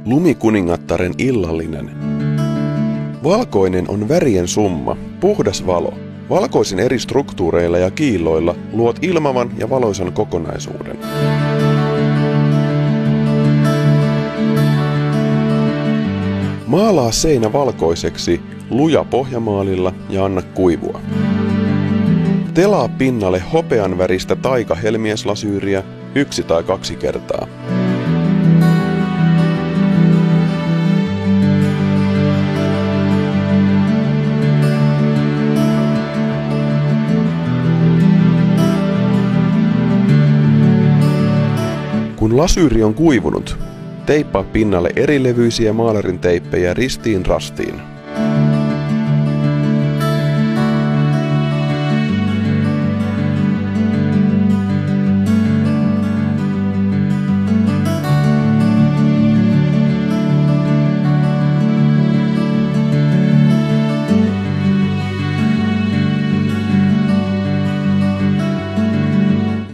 Lumikuningattaren illallinen. Valkoinen on värien summa, puhdas valo. Valkoisin eri struktuureilla ja kiilloilla luot ilmavan ja valoisan kokonaisuuden. Maalaa seinä valkoiseksi luja pohjamaalilla ja anna kuivua. Telaa pinnalle hopean väristä taikahelmieslasyyriä 1 tai 2 kertaa. Kun lasyyri on kuivunut, teippaa pinnalle erilevyisiä maalarin teippejä ristiin rastiin.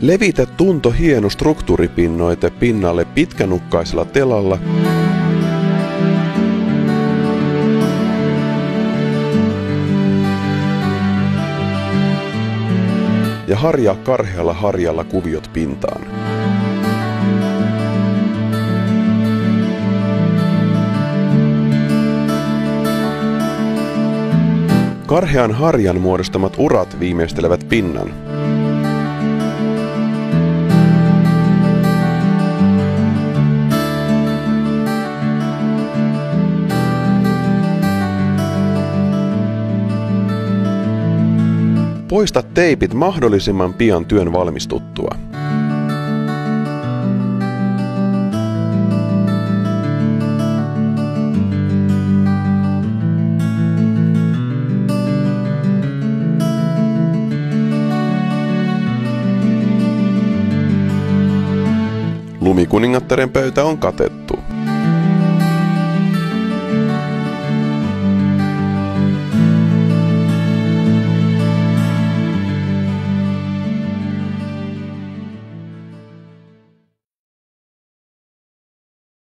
Levitä tunto hieno struktuuripinnoite pinnalle pitkänukkaisella telalla ja harjaa karhealla harjalla kuviot pintaan. Karhean harjan muodostamat urat viimeistelevät pinnan. Poista teipit mahdollisimman pian työn valmistuttua. Lumikuningattaren pöytä on katettu.